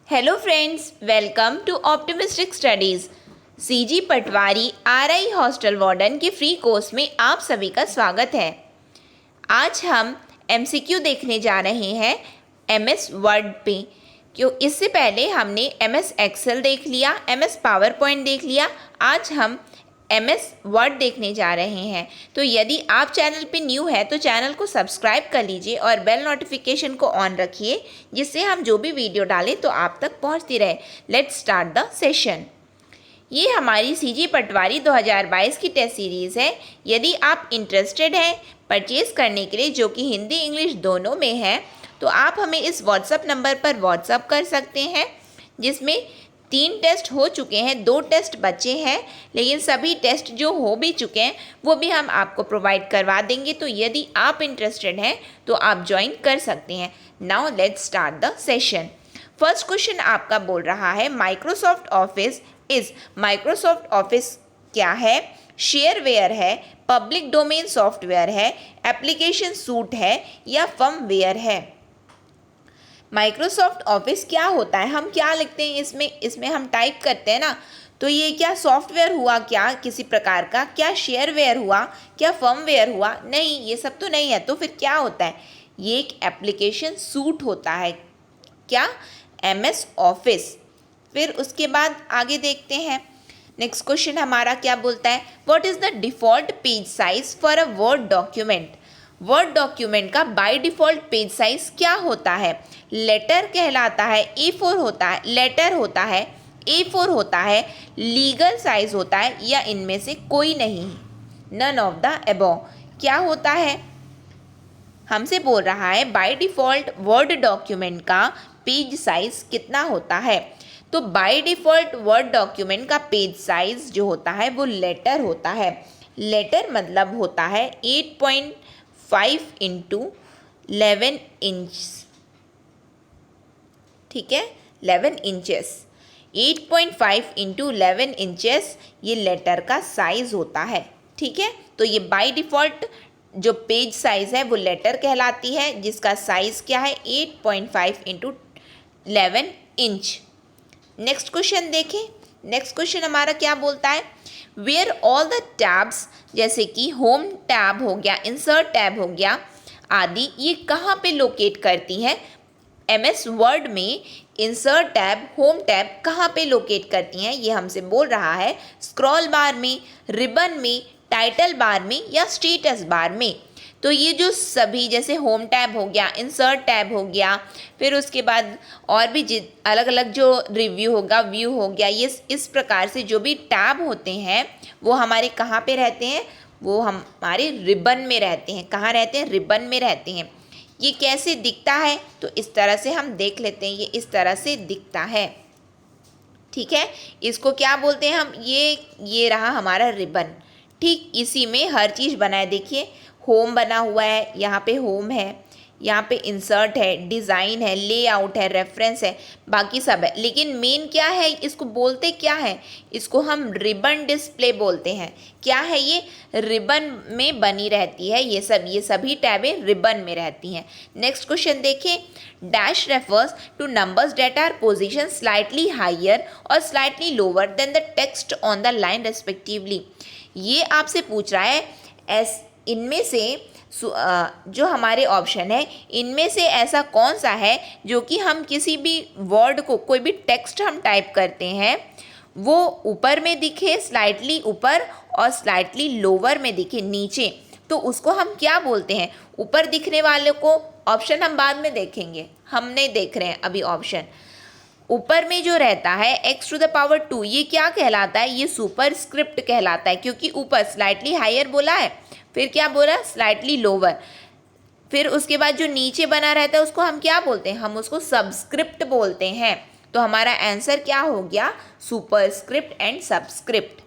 Hello friends, welcome to optimistic studies. CG patwari RI hostel warden के free course में आप सभी का स्वागत है। आज हम एमसीक्यू देखने जा रहे हैं एमएस वर्ड पे। क्यों इससे पहले हमने एमएस एक्सेल देख लिया, एमएस पावर पॉइंट देख लिया। आज हम एमएस वर्ड देखने जा रहे हैं। तो यदि आप चैनल पे न्यू है तो चैनल को सब्सक्राइब कर लीजिए और बेल नोटिफिकेशन को ऑन रखिए, जिससे हम जो भी वीडियो डालें तो आप तक पहुंचती रहे। Let's start the session. ये हमारी सीजी पटवारी 2022 की टेस्ट सीरीज़ है। यदि आप इंटरेस्टेड हैं परचेज़ करने के लिए, जो कि हिंदी इंग्लिश दोनों में है, तो आप हमें इस व्हाट्सअप नंबर पर व्हाट्सअप कर सकते हैं, जिसमें 3 टेस्ट हो चुके हैं, 2 टेस्ट बचे हैं, लेकिन सभी टेस्ट जो हो भी चुके हैं वो भी हम आपको प्रोवाइड करवा देंगे। तो यदि आप इंटरेस्टेड हैं तो आप ज्वाइन कर सकते हैं। Now let's start the session. First question आपका बोल रहा है माइक्रोसॉफ्ट ऑफिस माइक्रोसॉफ्ट ऑफिस क्या है? शेयरवेयर है, पब्लिक डोमेन सॉफ्टवेयर है, एप्लीकेशन सूट है या फर्मवेयर है? माइक्रोसॉफ्ट ऑफिस क्या होता है? हम क्या लिखते हैं इसमें हम टाइप करते हैं ना, तो ये क्या सॉफ्टवेयर हुआ क्या किसी प्रकार का? क्या शेयरवेयर हुआ? क्या फर्मवेयर हुआ? नहीं, ये सब तो नहीं है। तो फिर क्या होता है? ये एक एप्लीकेशन सूट होता है। क्या? MS office. फिर उसके बाद आगे देखते हैं। नेक्स्ट क्वेश्चन हमारा क्या बोलता है? What is the default page size for a word document? Word document का बाय डिफ़ॉल्ट पेज साइज क्या होता है? लेटर कहलाता है, A4 होता है, लेटर होता है, A4 होता है, लीगल साइज होता है, या इनमें से कोई नहीं? None of the above. क्या होता है? हमसे बोल रहा है बाय डिफ़ॉल्ट वर्ड डॉक्यूमेंट का पेज साइज कितना होता है। तो बाय डिफ़ॉल्ट वर्ड डॉक्यूमेंट का पेज साइज जो होता है वो लेटर होता है। लेटर मतलब होता है 8.5 इंटू 11 इंच। ठीक है, 11 इंचेस। 8.5 इंटू 11 इंचेस ये लेटर का साइज होता है। ठीक है, तो ये बाय डिफ़ॉल्ट जो पेज साइज है वो लेटर कहलाती है, जिसका साइज क्या है? 8.5 इंटू 11 इंच। नेक्स्ट क्वेश्चन देखें। नेक्स्ट क्वेश्चन हमारा क्या बोलता है? वेयर ऑल द टैब्स, जैसे कि होम टैब हो गया, इंसर्ट टैब हो गया आदि, ये कहाँ पे लोकेट करती हैं? एमएस वर्ड में इंसर्ट टैब, होम टैब कहाँ पे लोकेट करती हैं? ये हमसे बोल रहा है स्क्रॉल बार में, रिबन में, टाइटल बार में या स्टेटस बार में। तो ये जो सभी, जैसे होम टैब हो गया, इंसर्ट टैब हो गया, फिर उसके बाद और भी अलग अलग जो रिव्यू होगा, व्यू हो गया, ये इस प्रकार से जो भी टैब होते हैं वो हमारे कहाँ पे रहते हैं? वो हमारे रिबन में रहते हैं। कहाँ रहते हैं? रिबन में रहते हैं। ये कैसे दिखता है? तो इस तरह से हम देख लेते हैं। ये इस तरह से दिखता है। ठीक है, इसको क्या बोलते हैं हम? ये रहा हमारा रिबन। ठीक इसी में हर चीज़ बना है। देखिए, होम बना हुआ है, यहाँ पे होम है, यहाँ पे इंसर्ट है, डिज़ाइन है, लेआउट है, रेफरेंस है, बाकी सब है। लेकिन मेन क्या है? इसको बोलते क्या है? इसको हम रिबन डिस्प्ले बोलते हैं। क्या है ये? रिबन में बनी रहती है। ये सभी टैबें रिबन में रहती हैं। नेक्स्ट क्वेश्चन देखें। Dash refers to numbers that are position slightly higher और slightly lower than the text on the line respectively. ये आपसे पूछ रहा है इनमें से जो हमारे ऑप्शन है, इनमें से ऐसा कौन सा है जो कि हम किसी भी वर्ड को, कोई भी टेक्स्ट हम टाइप करते हैं, वो ऊपर में दिखे स्लाइटली ऊपर और स्लाइटली लोअर में दिखे नीचे, तो उसको हम क्या बोलते हैं? ऊपर दिखने वाले को ऑप्शन हम बाद में देखेंगे, हम नहीं देख रहे हैं अभी ऑप्शन। ऊपर में जो रहता है x⁻², ये क्या कहलाता है? ये सुपरस्क्रिप्ट कहलाता है, क्योंकि ऊपर स्लाइटली हायर बोला है, फिर क्या बोला? Slightly lower. फिर उसके बाद जो नीचे बना रहता है उसको हम क्या बोलते हैं? हम उसको सबस्क्रिप्ट बोलते हैं। तो हमारा आंसर क्या हो गया? Superscript and subscript.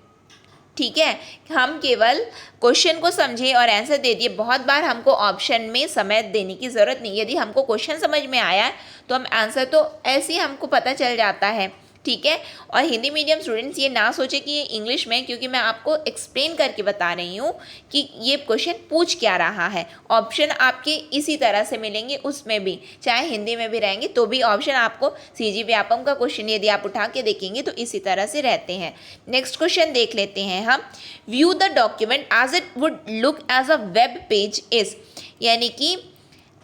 ठीक है, हम केवल क्वेश्चन को समझे और आंसर दे दिए। बहुत बार हमको ऑप्शन में समय देने की ज़रूरत नहीं। यदि हमको क्वेश्चन समझ में आया है तो हम आंसर तो ऐसे ही हमको पता चल जाता है। ठीक है। और हिंदी मीडियम स्टूडेंट्स ये ना सोचे कि ये इंग्लिश में, क्योंकि मैं आपको एक्सप्लेन करके बता रही हूँ कि ये क्वेश्चन पूछ क्या रहा है। ऑप्शन आपके इसी तरह से मिलेंगे, उसमें भी चाहे हिंदी में भी रहेंगे तो भी ऑप्शन आपको सीजी व्यापम का क्वेश्चन यदि आप उठा के देखेंगे तो इसी तरह से रहते हैं। नेक्स्ट क्वेश्चन देख लेते हैं हम। View the document as it would look as a web page is, यानी कि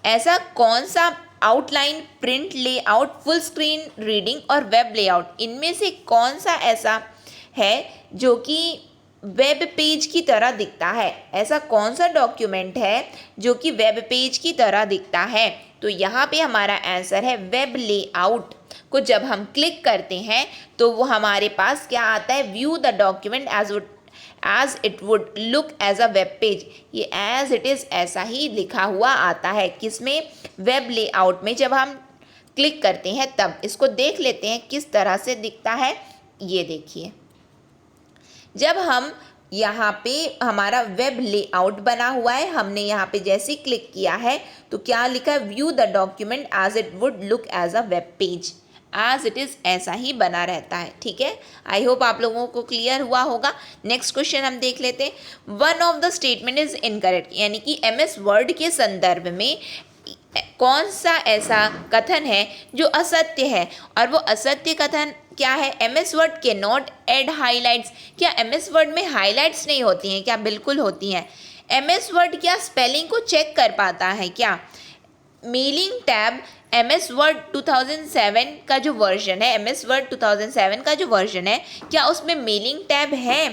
ऐसा कौन सा outline, print layout, full screen reading और वेब लेआउट, इनमें से कौन सा ऐसा है जो कि वेब पेज की तरह दिखता है? ऐसा कौन सा डॉक्यूमेंट है जो कि वेब पेज की तरह दिखता है? तो यहाँ पे हमारा आंसर है वेब लेआउट को जब हम क्लिक करते हैं तो वो हमारे पास क्या आता है, view the document as it would look as a web page. ये एज इट इज़ ऐसा ही लिखा हुआ आता है, किसमें, वेब लेआउट में। जब हम क्लिक करते हैं तब इसको देख लेते हैं किस तरह से दिखता है। ये देखिए, जब हम यहाँ पे हमारा वेब लेआउट बना हुआ है, हमने यहाँ पे जैसे ही क्लिक किया है तो क्या लिखा है, view the document as it would look as a web page. As it is ऐसा ही बना रहता है, ठीक है। आई होप आप लोगों को क्लियर हुआ होगा। नेक्स्ट क्वेश्चन हम देख लेते हैं। One of the statement is incorrect, यानी कि MS वर्ड के संदर्भ में कौन सा ऐसा कथन है जो असत्य है, और वो असत्य कथन क्या है? MS वर्ड के नॉट एड हाईलाइट्स। क्या MS वर्ड में हाईलाइट्स नहीं होती हैं क्या? बिल्कुल होती हैं। MS वर्ड क्या स्पेलिंग को चेक कर पाता है क्या? मेलिंग टैब MS वर्ड 2007 का जो वर्जन है, MS वर्ड 2007 का जो वर्जन है, क्या उसमें मेलिंग टैब है?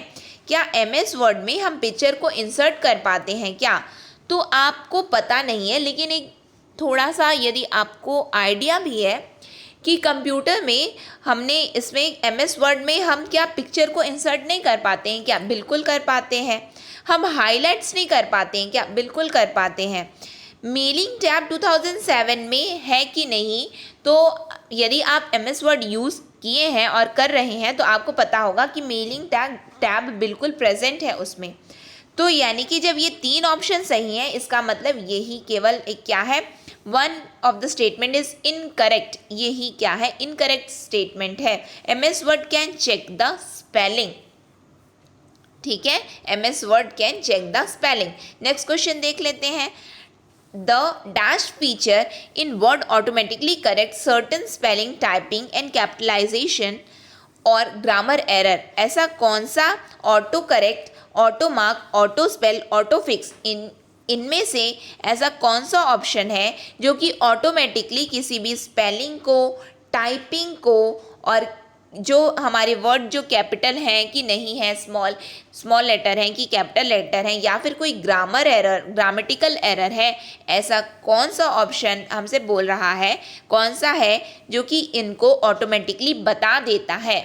क्या MS वर्ड में हम पिक्चर को इंसर्ट कर पाते हैं क्या? तो आपको पता नहीं है, लेकिन एक थोड़ा सा यदि आपको आइडिया भी है कि कंप्यूटर में हमने इसमें MS वर्ड में हम क्या पिक्चर को इंसर्ट नहीं कर पाते हैं क्या? बिल्कुल कर पाते हैं। हम हाईलाइट्स नहीं कर पाते हैं क्या? बिल्कुल कर पाते हैं। मेलिंग टैब 2007 में है कि नहीं, तो यदि आप MS वर्ड यूज़ किए हैं और कर रहे हैं तो आपको पता होगा कि मेलिंग टैब बिल्कुल प्रेजेंट है उसमें। तो यानी कि जब ये तीन ऑप्शन सही हैं, इसका मतलब यही केवल एक क्या है, one of the statement is incorrect. यही क्या है, इनकरेक्ट स्टेटमेंट है। MS Word can check the spelling, ठीक है। MS Word can check the spelling. Next question देख लेते हैं। The dash feature in Word automatically corrects certain spelling, typing and capitalization और grammar error। ऐसा कौन सा auto correct, auto mark, auto spell, auto fix, इनमें से ऐसा कौन सा ऑप्शन है जो कि ऑटोमेटिकली किसी भी स्पेलिंग को, टाइपिंग को और जो हमारे वर्ड जो कैपिटल हैं कि नहीं है, स्मॉल लेटर हैं कि कैपिटल लेटर हैं, या फिर कोई ग्रामर एरर, ग्रामेटिकल एरर है, ऐसा कौन सा ऑप्शन हमसे बोल रहा है, कौन सा है जो कि इनको ऑटोमेटिकली बता देता है?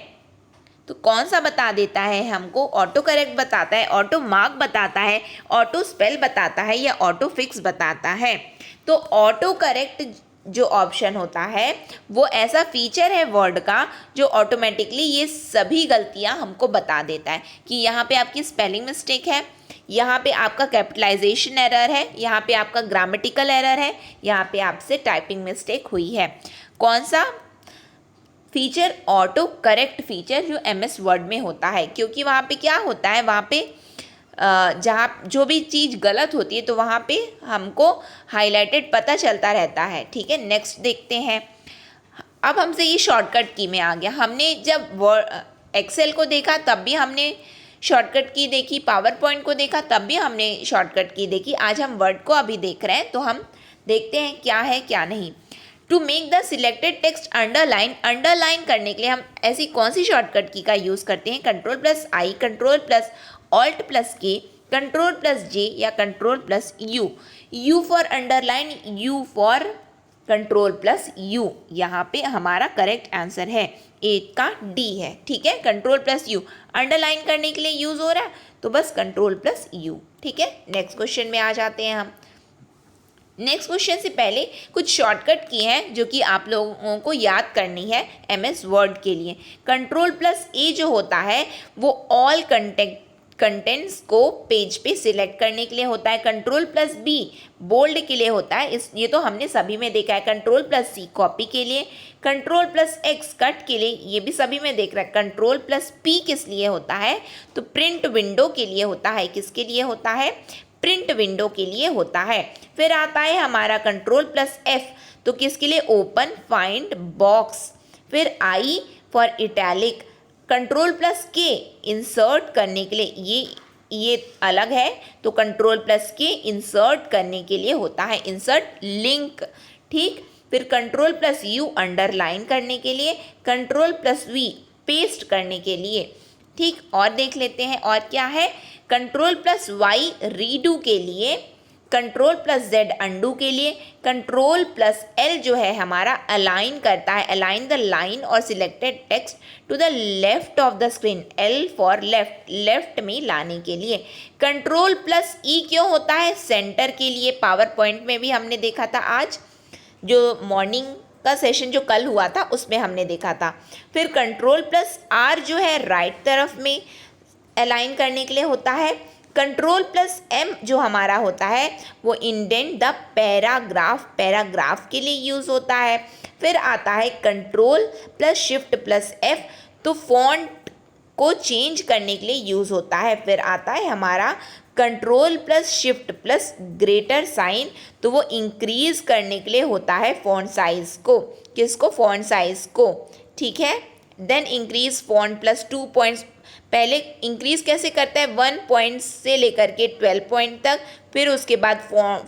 तो कौन सा बता देता है हमको? ऑटो करेक्ट बताता है, ऑटो मार्क बताता है, ऑटो स्पेल बताता है या ऑटो फिक्स बताता है? तो ऑटो करेक्ट जो ऑप्शन होता है वो ऐसा फीचर है वर्ड का जो ऑटोमेटिकली ये सभी गलतियां हमको बता देता है कि यहाँ पे आपकी स्पेलिंग मिस्टेक है, यहाँ पे आपका कैपिटलाइजेशन एरर है, यहाँ पे आपका ग्रामेटिकल एरर है, यहाँ पे आपसे टाइपिंग मिस्टेक हुई है। कौन सा फीचर? ऑटो करेक्ट फीचर जो MS वर्ड में होता है, क्योंकि वहाँ पे क्या होता है, वहाँ पे जहाँ जो भी चीज़ गलत होती है तो वहाँ पे हमको हाईलाइटेड पता चलता रहता है, ठीक है। नेक्स्ट देखते हैं। अब हमसे ये शॉर्टकट की में आ गया। हमने जब एक्सेल को देखा तब भी हमने शॉर्टकट की देखी, पावर पॉइंट को देखा तब भी हमने शॉर्टकट की देखी। आज हम वर्ड को अभी देख रहे हैं तो हम देखते हैं क्या है क्या नहीं। To make the selected text underline करने के लिए हम ऐसी कौन सी शॉर्टकट की का यूज़ करते हैं? Ctrl+I, Ctrl+Alt+K, Ctrl+J या Ctrl+U। U for underline, U for Ctrl+U। यहाँ पे हमारा करेक्ट आंसर है 8 का D है, ठीक है। Ctrl+U अंडरलाइन करने के लिए यूज़ हो रहा है तो बस Ctrl+U, ठीक है। नेक्स्ट क्वेश्चन में आ जाते हैं हम। नेक्स्ट क्वेश्चन से पहले कुछ शॉर्टकट की हैं जो कि आप लोगों को याद करनी है MS वर्ड के लिए। Ctrl+A जो होता है वो ऑल कंटेंट्स को पेज पे सिलेक्ट करने के लिए होता है। कंट्रोल प्लस बी बोल्ड के लिए होता है, ये तो हमने सभी में देखा है। कंट्रोल प्लस सी कॉपी के लिए, कंट्रोल प्लस एक्स कट के लिए, ये भी सभी में देख रहा है। कंट्रोल प्लस पी किस लिए होता है, तो प्रिंट विंडो के लिए होता है। किसके लिए होता है, प्रिंट विंडो के लिए होता है। फिर आता है हमारा कंट्रोल प्लस एफ, तो किसके लिए, ओपन फाइंड बॉक्स। फिर I for italic, control plus के इंसर्ट करने के लिए, ये अलग है, तो कंट्रोल प्लस के इंसर्ट करने के लिए होता है, इंसर्ट लिंक, ठीक। फिर कंट्रोल प्लस यू अंडरलाइन करने के लिए, कंट्रोल प्लस वी पेस्ट करने के लिए, ठीक। और देख लेते हैं और क्या है, कंट्रोल प्लस वाई रीडू के लिए, कंट्रोल प्लस जेड अंडू के लिए, कंट्रोल प्लस एल जो है हमारा अलाइन करता है, अलाइन द लाइन और selected text to the left of the screen, L for left, left में लाने के लिए। कंट्रोल प्लस ई क्यों होता है, सेंटर के लिए। पावर पॉइंट में भी हमने देखा था, आज जो मॉर्निंग का सेशन जो कल हुआ था उसमें हमने देखा था। फिर कंट्रोल प्लस आर जो है राइट तरफ में अलाइन करने के लिए होता है। कंट्रोल प्लस एम जो हमारा होता है वो इंडेंट द पैराग्राफ, पैराग्राफ के लिए यूज़ होता है। फिर आता है control plus shift plus F, तो फॉन्ट को चेंज करने के लिए यूज़ होता है। फिर आता है हमारा control plus shift plus greater sign, तो वो इंक्रीज करने के लिए होता है फॉन्ट साइज को। किसको, फॉन्ट साइज को, ठीक है। Then increase font plus 2 points, पहले इंक्रीज कैसे करता है, 1 पॉइंट से लेकर के 12 पॉइंट तक, फिर उसके बाद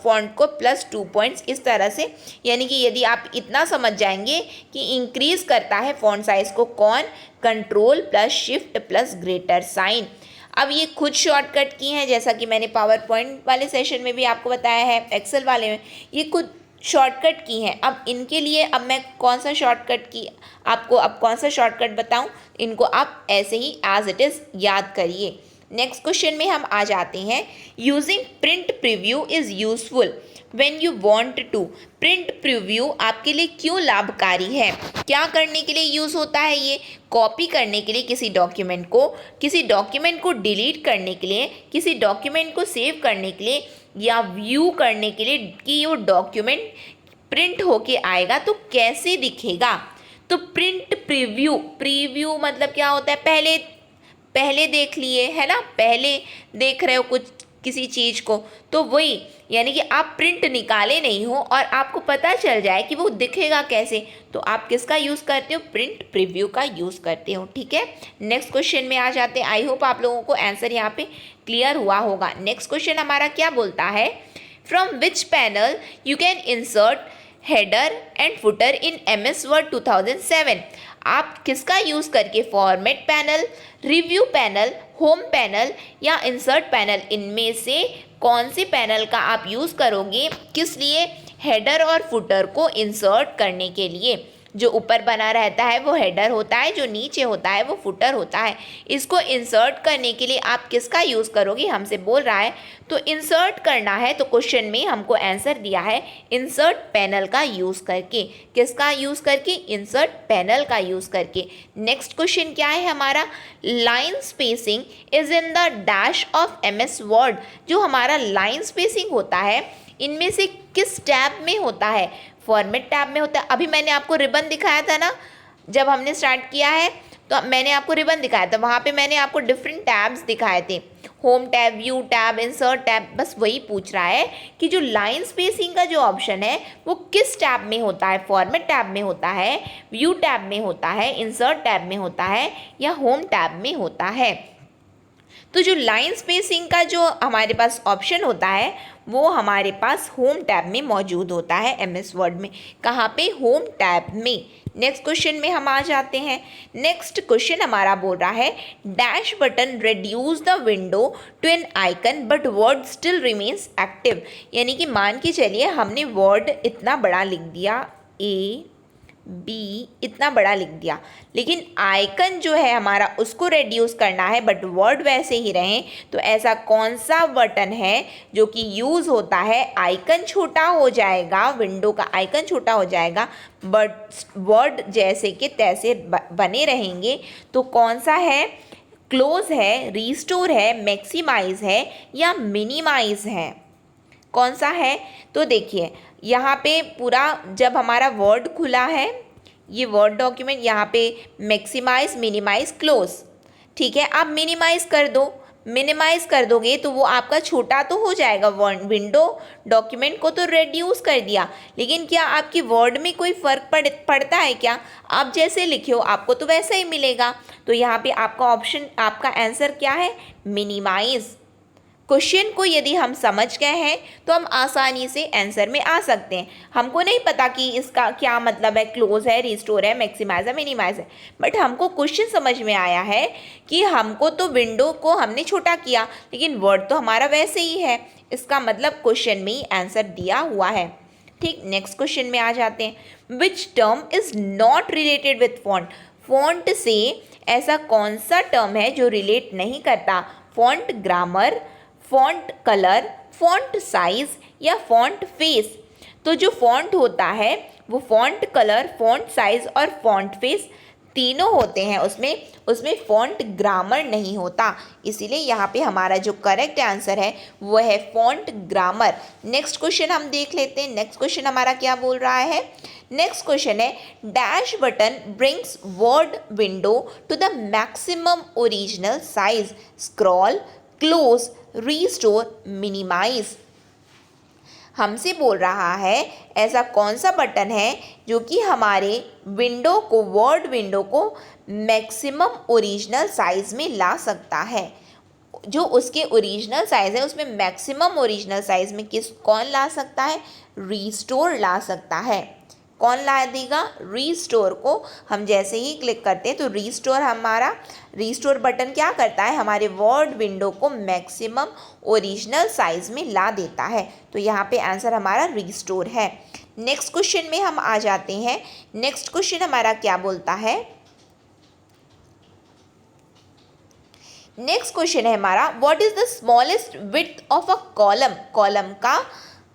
फॉन्ट को प्लस 2 पॉइंट्स, इस तरह से। यानी कि यदि आप इतना समझ जाएंगे कि इंक्रीज करता है फॉन्ट साइज को कौन, control plus shift plus greater sign. अब ये खुद शॉर्टकट की हैं, जैसा कि मैंने पावर पॉइंट वाले सेशन में भी आपको बताया है, एक्सेल वाले में ये खुद शॉर्टकट की हैं। अब इनके लिए अब मैं कौन सा शॉर्टकट की आपको अब कौन सा शॉर्टकट बताऊं, इनको आप ऐसे ही एज इट इज़ याद करिए। नेक्स्ट क्वेश्चन में हम आ जाते हैं, using print preview is useful when you want to. Print preview आपके लिए क्यों लाभकारी है, क्या करने के लिए यूज़ होता है ये, कॉपी करने के लिए किसी डॉक्यूमेंट को डिलीट करने के लिए, किसी डॉक्यूमेंट को सेव करने के लिए, या व्यू करने के लिए कि वो डॉक्यूमेंट प्रिंट होके आएगा तो कैसे दिखेगा। तो प्रिंट प्रीव्यू मतलब क्या होता है, पहले देख लिए है ना, पहले देख रहे हो कुछ किसी चीज़ को, तो वही, यानी कि आप प्रिंट निकाले नहीं हो और आपको पता चल जाए कि वो दिखेगा कैसे, तो आप किसका यूज़ करते हो, प्रिंट प्रीव्यू का यूज़ करते हो, ठीक है। नेक्स्ट क्वेश्चन में आ जाते हैं। आई होप आप लोगों को आंसर यहाँ पे क्लियर हुआ होगा। नेक्स्ट क्वेश्चन हमारा क्या बोलता है, from which panel you can insert header and footer in MS Word 2007। आप किसका यूज़ करके, format panel, review panel, home panel या इंसर्ट पैनल, इनमें से कौन से पैनल का आप यूज़ करोगे, किस लिए, हेडर और फुटर को इंसर्ट करने के लिए। जो ऊपर बना रहता है वो हेडर होता है, जो नीचे होता है वो फुटर होता है। इसको इंसर्ट करने के लिए आप किसका यूज़ करोगे, हमसे बोल रहा है तो इंसर्ट करना है, तो क्वेश्चन में हमको आंसर दिया है इंसर्ट पैनल का यूज़ करके। किसका यूज़ करके, इंसर्ट पैनल का यूज़ करके। नेक्स्ट क्वेश्चन क्या है हमारा, line spacing is in the dash of MS Word। जो हमारा लाइन स्पेसिंग होता है इनमें से किस टैब में होता है, फॉर्मेट टैब में होता है। अभी मैंने आपको रिबन दिखाया था ना, जब हमने स्टार्ट किया है तो मैंने आपको रिबन दिखाया था, वहाँ पे मैंने आपको डिफरेंट टैब्स दिखाए थे, home tab, view tab, insert tab. बस वही पूछ रहा है कि जो लाइन स्पेसिंग का जो ऑप्शन है वो किस टैब में होता है, फॉर्मेट टैब में होता है, व्यू टैब में होता है, इंसर्ट टैब में होता है या होम टैब में होता है। तो जो लाइन स्पेसिंग का जो हमारे पास ऑप्शन होता है वो हमारे पास होम टैब में मौजूद होता है MS Word में। कहाँ पे, होम टैब में। नेक्स्ट क्वेश्चन में हम आ जाते हैं। नेक्स्ट क्वेश्चन हमारा बोल रहा है, dash button reduce the window to an icon but Word still remains active. यानी कि मान के चलिए हमने वर्ड इतना बड़ा लिख दिया, A-B इतना बड़ा लिख दिया, लेकिन आइकन जो है हमारा उसको रेड्यूस करना है बट वर्ड वैसे ही रहें, तो ऐसा कौन सा बटन है जो कि यूज़ होता है, आइकन छोटा हो जाएगा, विंडो का आइकन छोटा हो जाएगा बट वर्ड जैसे कि तैसे बने रहेंगे, तो कौन सा है, क्लोज है, रिस्टोर है, मैक्सिमाइज है या मिनिमाइज है? कौन सा है? तो देखिए यहाँ पे पूरा जब हमारा वर्ड खुला है, ये वर्ड डॉक्यूमेंट, यहाँ पे मैक्सिमाइज, मिनिमाइज, क्लोज, ठीक है। आप मिनिमाइज कर दो, मिनिमाइज कर दोगे तो वो आपका छोटा तो हो जाएगा, विंडो डॉक्यूमेंट को तो रिड्यूस कर दिया, लेकिन क्या आपकी वर्ड में कोई फ़र्क पड़ता है क्या? आप जैसे लिखे हो आपको तो वैसा ही मिलेगा। तो यहाँ पे आपका ऑप्शन, आपका आंसर क्या है? मिनिमाइज। क्वेश्चन को यदि हम समझ गए हैं तो हम आसानी से आंसर में आ सकते हैं। हमको नहीं पता कि इसका क्या मतलब है, क्लोज है, रिस्टोर है, मैक्सिमाइज है, मिनिमाइज है, बट हमको क्वेश्चन समझ में आया है कि हमको तो विंडो को हमने छोटा किया, लेकिन वर्ड तो हमारा वैसे ही है, इसका मतलब क्वेश्चन में ही आंसर दिया हुआ है। ठीक, नेक्स्ट क्वेश्चन में आ जाते हैं। Which term is not related with font? Font से ऐसा कौन सा टर्म है जो रिलेट नहीं करता? Font grammar, font colour, font size या फॉन्ट फेस? तो जो फॉन्ट होता है वो फॉन्ट कलर, फॉन्ट साइज और फॉन्ट फेस तीनों होते हैं, उसमें फॉन्ट ग्रामर नहीं होता, इसीलिए यहाँ पे हमारा जो करेक्ट आंसर है वो है फॉन्ट ग्रामर। नेक्स्ट क्वेश्चन हम देख लेते हैं। नेक्स्ट क्वेश्चन हमारा क्या बोल रहा है? नेक्स्ट क्वेश्चन है dash button brings Word window to the maximum original size, scroll, close, restore, minimise. हमसे बोल रहा है ऐसा कौन सा बटन है जो कि हमारे विंडो को, वर्ड विंडो को मैक्सिमम ओरिजिनल साइज में ला सकता है। जो उसके ओरिजिनल साइज है उसमें मैक्सिमम ओरिजिनल साइज में कौन ला सकता है? रिस्टोर ला सकता है। कौन ला देगा? रिस्टोर को हम जैसे ही क्लिक करते हैं तो रिस्टोर बटन क्या करता है? हमारे वर्ड विंडो को मैक्सिमम ओरिजिनल साइज में ला देता है। तो यहाँ पे आंसर हमारा रिस्टोर है। नेक्स्ट क्वेश्चन में हम आ जाते हैं। नेक्स्ट क्वेश्चन हमारा क्या बोलता है? नेक्स्ट क्वेश्चन है हमारा what is the smallest width of a column? Column का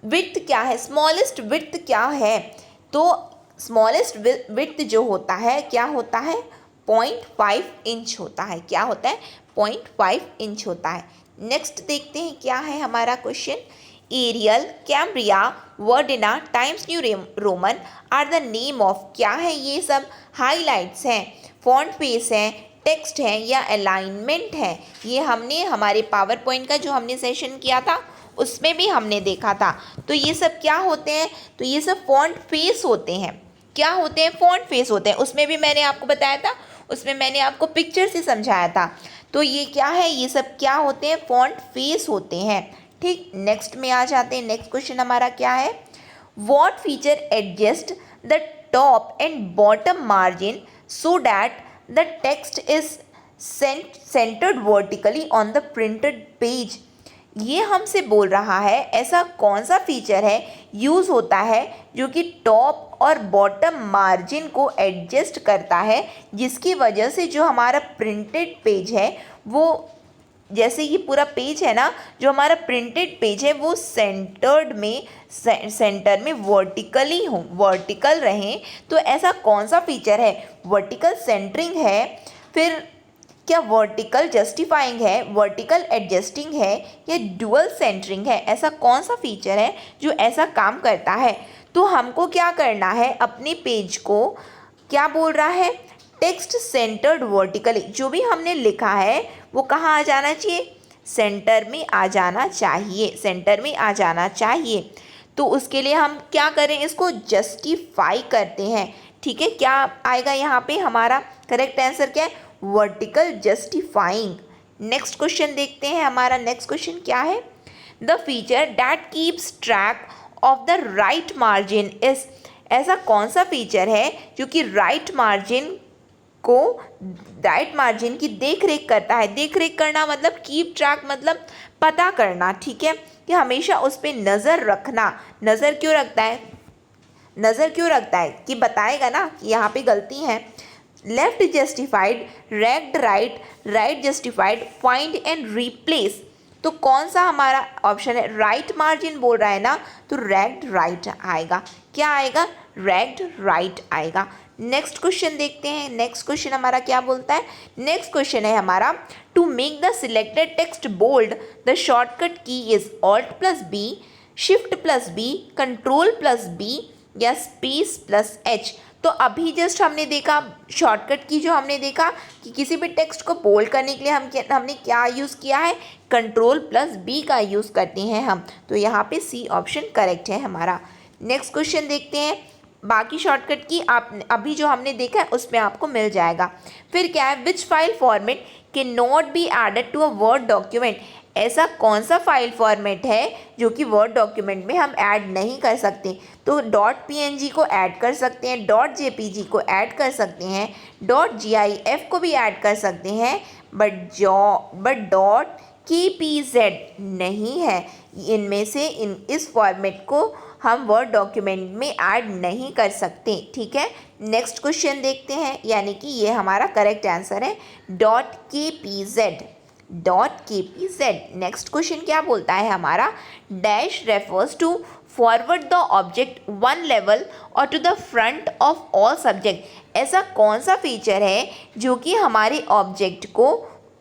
विड्थ क्या है? स्मॉलेस्ट विड्थ क्या है? तो स्मॉलेस्ट विड्थ जो होता है क्या होता है? 0.5 इंच होता है। क्या होता है? 0.5 इंच होता है। नेक्स्ट देखते हैं क्या है हमारा question. Arial, Cambria, Verdana, Times New Roman are the name of, क्या है ये सब? हाईलाइट्स हैं, फॉन्ट फेस हैं, टेक्स्ट है या अलाइनमेंट है? ये हमने हमारे पावर पॉइंट का जो हमने सेशन किया था उसमें भी हमने देखा था। तो ये सब क्या होते हैं? तो ये सब फॉन्ट फेस होते हैं। क्या होते हैं? फॉन्ट फेस होते हैं। उसमें भी मैंने आपको बताया था, उसमें मैंने आपको पिक्चर से समझाया था। तो ये क्या है? ये सब क्या होते हैं? फॉन्ट फेस होते हैं। ठीक, नेक्स्ट में आ जाते हैं। नेक्स्ट क्वेश्चन हमारा क्या है? What feature adjust the top and bottom margin so that the text is centred vertically on the printed page? ये हमसे बोल रहा है ऐसा कौन सा फीचर है, यूज़ होता है जो कि टॉप और बॉटम मार्जिन को एडजस्ट करता है, जिसकी वजह से जो हमारा प्रिंटेड पेज है वो, जैसे ये पूरा पेज है ना, जो हमारा प्रिंटेड पेज है वो सेंटर में वर्टिकल रहें। तो ऐसा कौन सा फीचर है? वर्टिकल सेंटरिंग है, फिर क्या वर्टिकल जस्टिफाइंग है, वर्टिकल एडजस्टिंग है या डुअल सेंटरिंग है? ऐसा कौन सा फीचर है जो ऐसा काम करता है? तो हमको क्या करना है? अपने पेज को क्या बोल रहा है? Text centred vertically. जो भी हमने लिखा है वो कहाँ आ जाना चाहिए? सेंटर में आ जाना चाहिए, सेंटर में आ जाना चाहिए। तो उसके लिए हम क्या करें? इसको जस्टिफाई करते हैं। ठीक है, क्या आएगा यहाँ पे? हमारा करेक्ट आंसर क्या है? Vertical justifying. नेक्स्ट क्वेश्चन देखते हैं। हमारा नेक्स्ट क्वेश्चन क्या है? The feature that keeps track of the right margin is, ऐसा कौन सा फीचर है जो कि राइट मार्जिन की देख रेख करता है? देख रेख करना मतलब कीप ट्रैक मतलब पता करना। ठीक है, कि हमेशा उस पर नज़र रखना। नज़र क्यों रखता है? नज़र क्यों रखता है कि बताएगा ना कि यहाँ पे गलती है। Left justified, rect right, right justified, find and replace. तो कौन सा हमारा ऑप्शन है? राइट मार्जिन बोल रहा है ना, तो रेक्ट राइट आएगा। क्या आएगा? रेक्ट राइट आएगा। नेक्स्ट क्वेश्चन देखते हैं। नेक्स्ट क्वेश्चन हमारा क्या बोलता है? नेक्स्ट क्वेश्चन है हमारा, to make the selected text bold the shortcut key is Alt plus B, shift plus B, control plus B या स्पेस प्लस एच। तो अभी जस्ट हमने देखा शॉर्टकट की, जो हमने देखा कि किसी भी टेक्स्ट को बोल्ड करने के लिए हमने क्या यूज़ किया है? कंट्रोल प्लस बी का यूज़ करते हैं हम। तो यहाँ पे सी ऑप्शन करेक्ट है हमारा। नेक्स्ट क्वेश्चन देखते हैं। बाकी शॉर्टकट की आप अभी जो हमने देखा है उसमें आपको मिल जाएगा। फिर क्या है? Which file format can not be added to a word document. ऐसा कौन सा फाइल फॉर्मेट है जो कि वर्ड डॉक्यूमेंट में हम ऐड नहीं कर सकते? तो .png को ऐड कर सकते हैं, .jpg को ऐड कर सकते हैं, .gif को भी ऐड कर सकते हैं, बट .kpz नहीं है। इनमें से इस फॉर्मेट को हम वर्ड डॉक्यूमेंट में ऐड नहीं कर सकते। ठीक है, नेक्स्ट क्वेश्चन देखते हैं, यानी कि ये हमारा करेक्ट आंसर है .kpz। नेक्स्ट क्वेश्चन क्या बोलता है हमारा? Dash refers to forward the object one level और to the front of all subject. ऐसा कौन सा फीचर है जो कि हमारे ऑब्जेक्ट को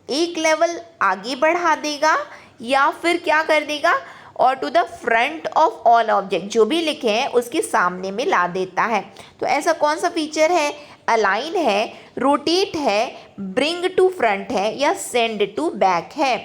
एक लेवल आगे बढ़ा देगा या फिर क्या कर देगा? और to the front of all object, जो भी लिखे हैं उसके सामने में ला देता है। तो ऐसा कौन सा फीचर है? अलाइन है, रोटेट है, ब्रिंग टू फ्रंट है या सेंड टू बैक है?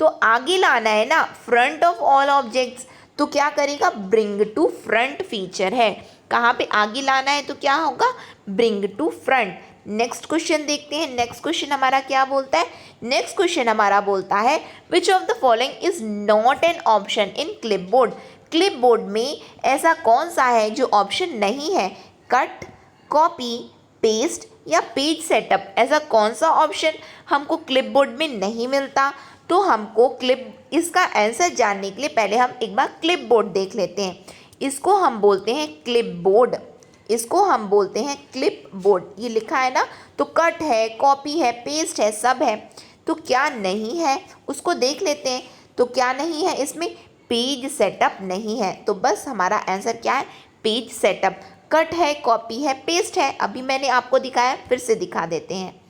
तो आगे लाना है ना फ्रंट ऑफ ऑल ऑब्जेक्ट्स, तो क्या करेगा? ब्रिंग टू फ्रंट फीचर है। कहाँ पे आगे लाना है तो क्या होगा? Bring to front. Next question देखते हैं। नेक्स्ट क्वेश्चन हमारा क्या बोलता है? नेक्स्ट क्वेश्चन हमारा बोलता है which of the following is not an option in clipboard. Clipboard में ऐसा कौन सा है जो ऑप्शन नहीं है? कट, कॉपी, पेस्ट या पेज सेटअप। ऐसा कौन सा ऑप्शन हमको क्लिपबोर्ड में नहीं मिलता? तो हमको इसका आंसर जानने के लिए पहले हम एक बार क्लिपबोर्ड देख लेते हैं। इसको हम बोलते हैं क्लिपबोर्ड, इसको हम बोलते हैं क्लिपबोर्ड। ये लिखा है ना, तो कट है, कॉपी है, पेस्ट है, सब है। तो क्या नहीं है उसको देख लेते हैं। तो क्या नहीं है इसमें? पेज सेटअप नहीं है। तो बस हमारा आंसर क्या है? Page setup. कट है, कॉपी है, पेस्ट है। अभी मैंने आपको दिखाया, फिर से दिखा देते हैं।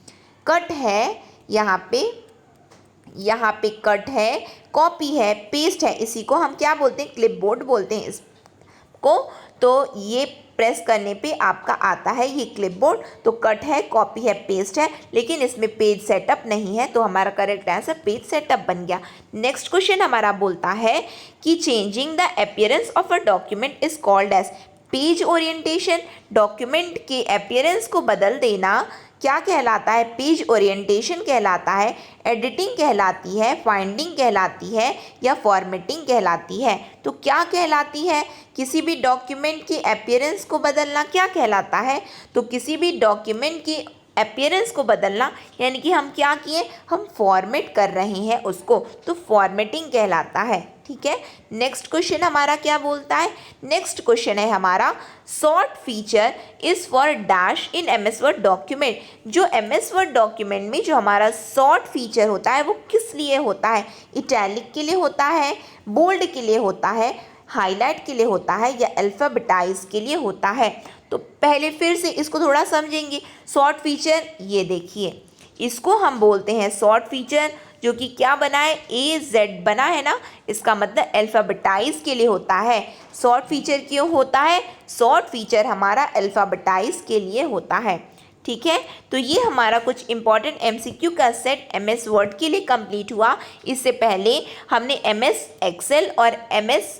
कट है यहाँ पे कट है, कॉपी है, पेस्ट है। इसी को हम क्या बोलते हैं? क्लिपबोर्ड बोलते हैं इसको। तो ये प्रेस करने पे आपका आता है ये क्लिपबोर्ड। तो कट है, कॉपी है, पेस्ट है, लेकिन इसमें पेज सेटअप नहीं है। तो हमारा करेक्ट आंसर पेज सेटअप बन गया। नेक्स्ट क्वेश्चन हमारा बोलता है कि changing the appearance of a document is called as. Page orientation. Document के अपीयरेंस को बदल देना क्या कहलाता है? पेज ओरिएंटेशन कहलाता है, एडिटिंग कहलाती है, फाइंडिंग कहलाती है या फॉर्मेटिंग कहलाती है? तो क्या कहलाती है? किसी भी डॉक्यूमेंट की अपीयरेंस को बदलना क्या कहलाता है? तो किसी भी डॉक्यूमेंट की अपीयरेंस को बदलना यानी कि हम क्या किए? हम फॉर्मेट कर रहे हैं उसको, तो फॉर्मेटिंग कहलाता है। ठीक है, नेक्स्ट क्वेश्चन हमारा क्या बोलता है? नेक्स्ट क्वेश्चन है हमारा sort feature is for dash in MS word document. जो MS वर्ड डॉक्यूमेंट में जो हमारा सॉर्ट फीचर होता है वो किस लिए होता है? इटैलिक के लिए होता है, बोल्ड के लिए होता है, हाईलाइट के लिए होता है या अल्फ़ाबेटाइज के लिए होता है? तो पहले फिर से इसको थोड़ा समझेंगे। सॉर्ट फीचर, ये देखिए, इसको हम बोलते हैं सॉर्ट फीचर, जो कि क्या बना है? AZ बना है ना, इसका मतलब अल्फ़ाबेटाइज के लिए होता है। सॉर्ट फीचर क्यों होता है? सॉर्ट फीचर हमारा अल्फ़ाबेटाइज के लिए होता है। ठीक है, तो ये हमारा कुछ इंपॉर्टेंट MCQ का सेट MS वर्ड के लिए कंप्लीट हुआ। इससे पहले हमने MS एक्सेल और MS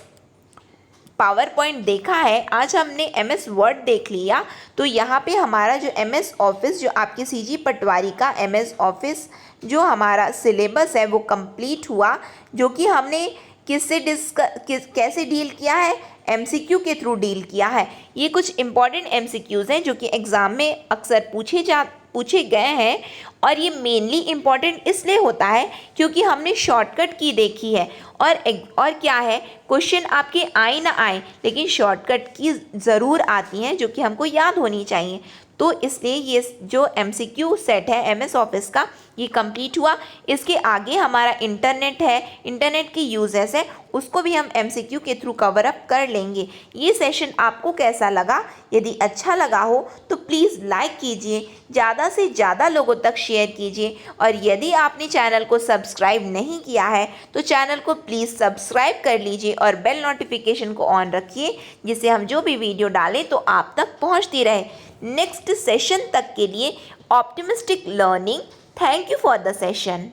पावर पॉइंट देखा है, आज हमने MS वर्ड देख लिया। तो यहाँ पे हमारा जो MS ऑफिस, जो आपके CG पटवारी का MS ऑफिस जो हमारा सिलेबस है वो कंप्लीट हुआ, जो कि हमने कैसे डील किया है? MCQ के थ्रू डील किया है। ये कुछ इंपॉर्टेंट MCQs हैं जो कि एग्ज़ाम में अक्सर पूछे गए हैं, और ये मेनली इम्पॉर्टेंट इसलिए होता है क्योंकि हमने शॉर्टकट की देखी है और क्या है, क्वेश्चन आपके आए ना आए लेकिन शॉर्टकट की ज़रूर आती हैं जो कि हमको याद होनी चाहिए। तो इसलिए ये जो MCQ सेट है MS ऑफिस का ये कंप्लीट हुआ। इसके आगे हमारा इंटरनेट है, इंटरनेट की यूजेस है, उसको भी हम MCQ के थ्रू कवर अप कर लेंगे। ये सेशन आपको कैसा लगा? यदि अच्छा लगा हो तो प्लीज़ लाइक कीजिए, ज़्यादा से ज़्यादा लोगों तक शेयर कीजिए, और यदि आपने चैनल को सब्सक्राइब नहीं किया है तो चैनल को प्लीज़ सब्सक्राइब कर लीजिए और बेल नोटिफिकेशन को ऑन रखिए, जिससे हम जो भी वीडियो डालें तो आप तक पहुंचती रहे। नेक्स्ट सेशन तक के लिए optimistic learning. Thank you for the session.